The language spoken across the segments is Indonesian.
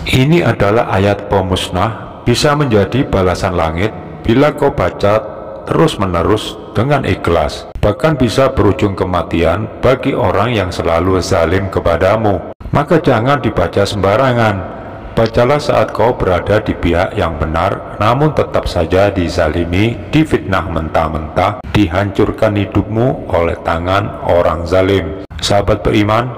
Ini adalah ayat pemusnah, bisa menjadi balasan langit bila kau baca terus-menerus dengan ikhlas. Bahkan bisa berujung kematian bagi orang yang selalu zalim kepadamu. Maka jangan dibaca sembarangan. Bacalah saat kau berada di pihak yang benar, namun tetap saja dizalimi, difitnah mentah-mentah, dihancurkan hidupmu oleh tangan orang zalim. Sahabat beriman,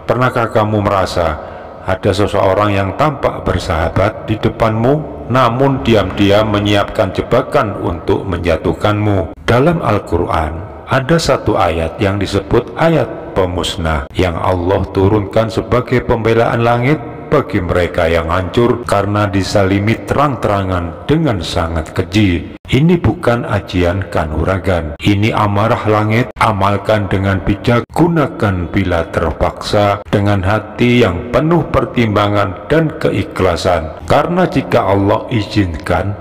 pernahkah kamu merasa ada seseorang yang tampak bersahabat di depanmu, namun diam-diam menyiapkan jebakan untuk menjatuhkanmu? Dalam Al-Quran, ada satu ayat yang disebut ayat pemusnah, yang Allah turunkan sebagai pembelaan langit bagi mereka yang hancur karena disalimi terang-terangan dengan sangat keji. Ini bukan ajian kanuragan, ini amarah langit. Amalkan dengan bijak, gunakan bila terpaksa, dengan hati yang penuh pertimbangan dan keikhlasan. Karena jika Allah izinkan,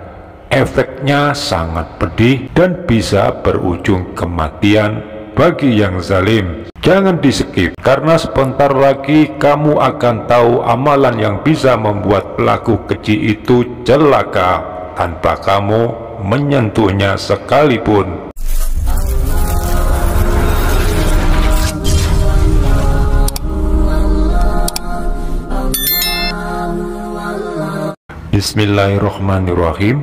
efeknya sangat pedih dan bisa berujung kematian bagi yang zalim. Jangan di-skip, karena sebentar lagi kamu akan tahu amalan yang bisa membuat pelaku keji itu celaka tanpa kamu menyentuhnya sekalipun. Bismillahirrahmanirrahim.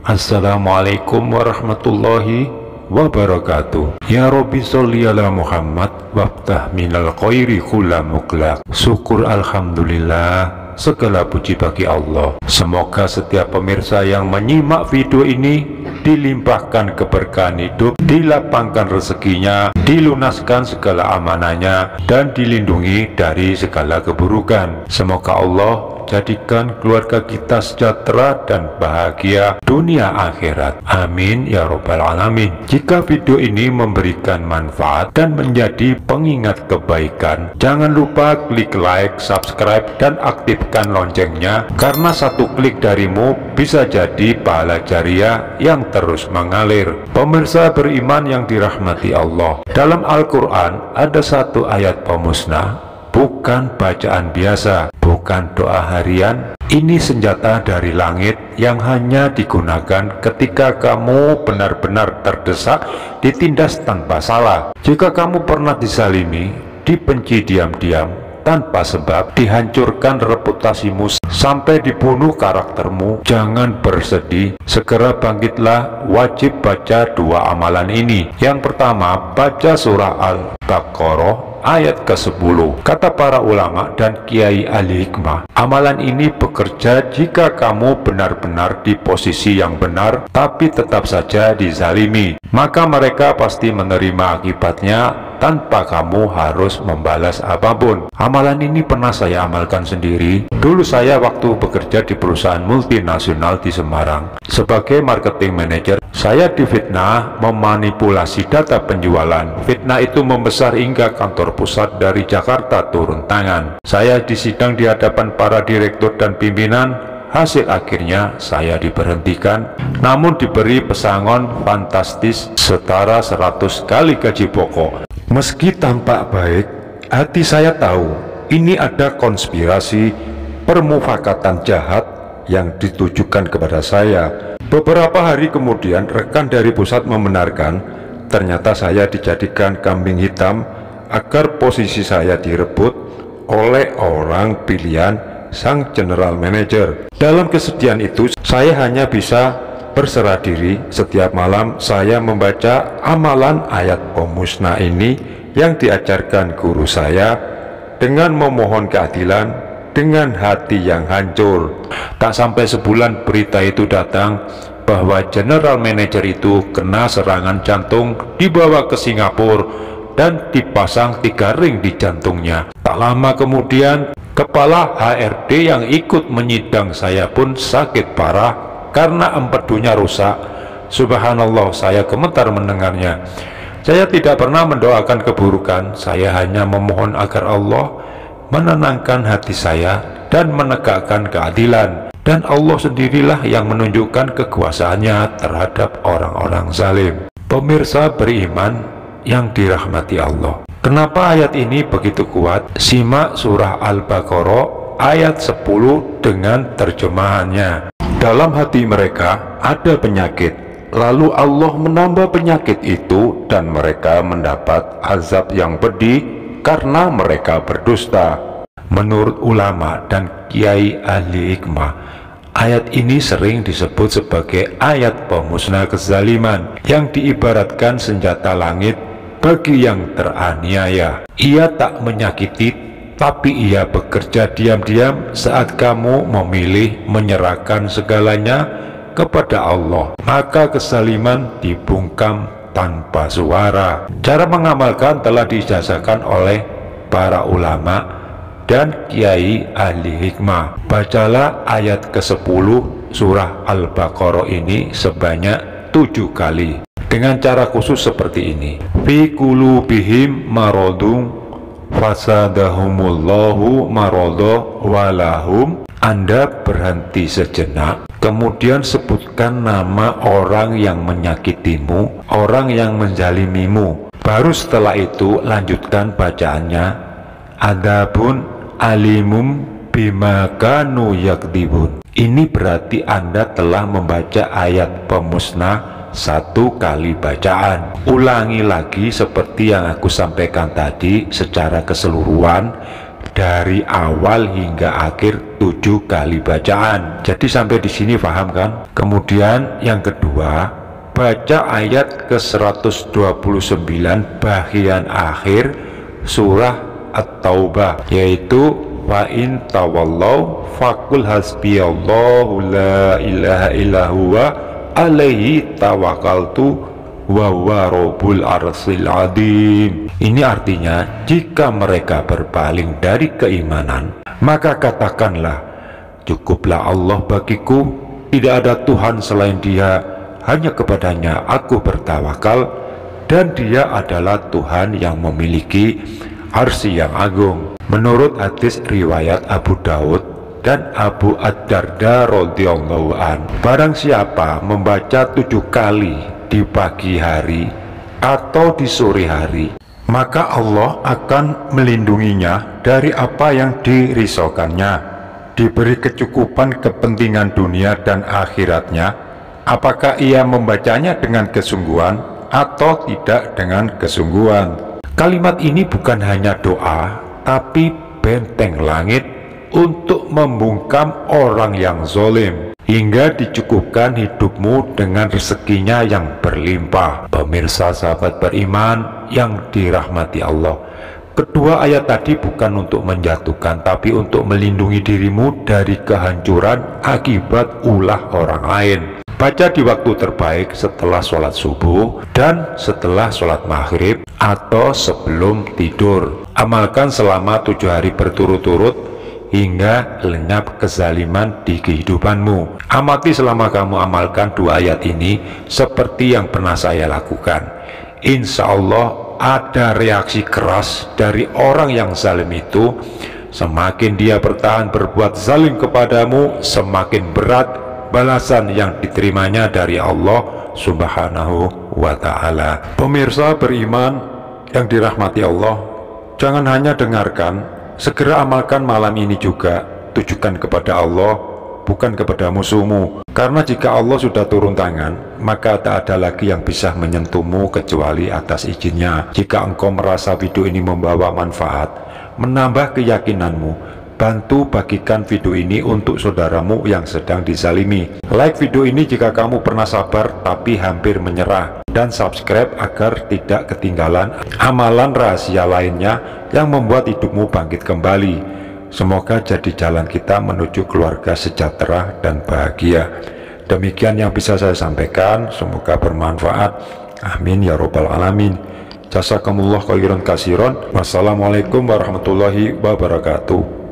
Assalamualaikum warahmatullahi wabarakatuh. Ya Rabbi sholli ala Muhammad waftah minal khairi kulla muqlaq. Syukur alhamdulillah, segala puji bagi Allah. Semoga setiap pemirsa yang menyimak video ini dilimpahkan keberkahan hidup, dilapangkan rezekinya, dilunaskan segala amanahnya, dan dilindungi dari segala keburukan. Semoga Allah jadikan keluarga kita sejahtera dan bahagia dunia akhirat. Amin ya robbal alamin. Jika video ini memberikan manfaat dan menjadi pengingat kebaikan, jangan lupa klik like, subscribe, dan aktifkan loncengnya, karena satu klik darimu bisa jadi pahala jariah yang terus mengalir. Pemirsa beriman yang dirahmati Allah, dalam Al-Quran ada satu ayat pemusnah, bukan bacaan biasa, bukan doa harian. Ini senjata dari langit yang hanya digunakan ketika kamu benar-benar terdesak, ditindas tanpa salah. Jika kamu pernah disalimi, dibenci diam-diam tanpa sebab, dihancurkan reputasimu sampai dibunuh karaktermu, jangan bersedih, segera bangkitlah. Wajib baca dua amalan ini. Yang pertama, baca surah Al-Baqarah ayat ke-10. Kata para ulama dan kiai ahli hikmah, amalan ini bekerja jika kamu benar-benar di posisi yang benar tapi tetap saja dizalimi. Maka mereka pasti menerima akibatnya tanpa kamu harus membalas apapun. Amalan ini pernah saya amalkan sendiri. Dulu saya waktu bekerja di perusahaan multinasional di Semarang sebagai marketing manager. Saya difitnah memanipulasi data penjualan. Fitnah itu membesar hingga kantor pusat dari Jakarta turun tangan. Saya disidang di hadapan para direktur dan pimpinan. Hasil akhirnya saya diberhentikan, namun diberi pesangon fantastis setara 100 kali gaji pokok. Meski tampak baik, hati saya tahu ini ada konspirasi permufakatan jahat yang ditujukan kepada saya. Beberapa hari kemudian rekan dari pusat membenarkan ternyata saya dijadikan kambing hitam agar posisi saya direbut oleh orang pilihan sang general manager. Dalam kesedihan itu saya hanya bisa berserah diri. Setiap malam saya membaca amalan ayat pemusnah ini yang diajarkan guru saya dengan memohon keadilan dengan hati yang hancur. Tak sampai sebulan berita itu datang bahwa general manager itu kena serangan jantung, dibawa ke Singapura dan dipasang 3 ring di jantungnya. Tak lama kemudian kepala HRD yang ikut menyidang saya pun sakit parah karena empedunya rusak. Subhanallah, saya gemetar mendengarnya. Saya tidak pernah mendoakan keburukan, saya hanya memohon agar Allah menenangkan hati saya dan menegakkan keadilan. Dan Allah sendirilah yang menunjukkan kekuasaannya terhadap orang-orang zalim. Pemirsa beriman yang dirahmati Allah, kenapa ayat ini begitu kuat? Simak surah Al-Baqarah ayat 10 dengan terjemahannya. Dalam hati mereka ada penyakit, lalu Allah menambah penyakit itu dan mereka mendapat azab yang pedih karena mereka berdusta. Menurut ulama dan kiai ahli hikmah, ayat ini sering disebut sebagai ayat pemusnah kezaliman yang diibaratkan senjata langit bagi yang teraniaya. Ia tak menyakiti, tapi ia bekerja diam-diam saat kamu memilih menyerahkan segalanya kepada Allah. Maka kezaliman dibungkam tanpa suara. Cara mengamalkan telah diijazahkan oleh para ulama dan kiai ahli hikmah. Bacalah ayat ke-10 surah Al-Baqarah ini sebanyak 7 kali dengan cara khusus seperti ini. Fi qulubihim maradun fasadahumullahu marada walahum. Anda berhenti sejenak, kemudian sebutkan nama orang yang menyakitimu, orang yang menzalimimu. Baru setelah itu lanjutkan bacaannya. Adabun alimum bima kanu yakdibun. Ini berarti Anda telah membaca ayat pemusnah 1 kali bacaan. Ulangi lagi seperti yang aku sampaikan tadi secara keseluruhan dari awal hingga akhir 7 kali bacaan. Jadi sampai di sini paham kan? Kemudian yang kedua, baca ayat ke-129 bagian akhir surah At-Taubah, yaitu wa in tawallau faqul hasbiyallahu la ilaha illa huwa alaihi tawakkaltu wa huwa rabbul arsyil azim. Ini artinya, jika mereka berpaling dari keimanan, maka katakanlah, cukuplah Allah bagiku, tidak ada Tuhan selain Dia, hanya kepadanya aku bertawakal, dan Dia adalah Tuhan yang memiliki arsy yang agung. Menurut hadis riwayat Abu Daud dan Abu Ad-Darda radhiyallahu an, barang siapa membaca 7 kali di pagi hari atau di sore hari, maka Allah akan melindunginya dari apa yang dirisaukannya, diberi kecukupan kepentingan dunia dan akhiratnya, apakah ia membacanya dengan kesungguhan atau tidak dengan kesungguhan. Kalimat ini bukan hanya doa, tapi benteng langit untuk membungkam orang yang zalim, hingga dicukupkan hidupmu dengan rezekinya yang berlimpah. Pemirsa sahabat beriman yang dirahmati Allah, kedua ayat tadi bukan untuk menjatuhkan, tapi untuk melindungi dirimu dari kehancuran akibat ulah orang lain. Baca di waktu terbaik setelah sholat subuh dan setelah sholat maghrib atau sebelum tidur. Amalkan selama 7 hari berturut-turut hingga lenyap kezaliman di kehidupanmu. Amati selama kamu amalkan 2 ayat ini seperti yang pernah saya lakukan. Insya Allah ada reaksi keras dari orang yang zalim itu. Semakin dia bertahan berbuat zalim kepadamu, semakin berat balasan yang diterimanya dari Allah Subhanahu wa ta'ala. Pemirsa beriman yang dirahmati Allah, jangan hanya dengarkan, segera amalkan malam ini juga. Tujukan kepada Allah, bukan kepada musuhmu. Karena jika Allah sudah turun tangan, maka tak ada lagi yang bisa menyentuhmu kecuali atas izinnya. Jika engkau merasa video ini membawa manfaat, menambah keyakinanmu, bantu bagikan video ini untuk saudaramu yang sedang dizalimi. Like video ini jika kamu pernah sabar tapi hampir menyerah, dan subscribe agar tidak ketinggalan amalan rahasia lainnya yang membuat hidupmu bangkit kembali. Semoga jadi jalan kita menuju keluarga sejahtera dan bahagia. Demikian yang bisa saya sampaikan, semoga bermanfaat. Amin ya robbal alamin. Jazakumullah khairan katsiran. Wassalamualaikum warahmatullahi wabarakatuh.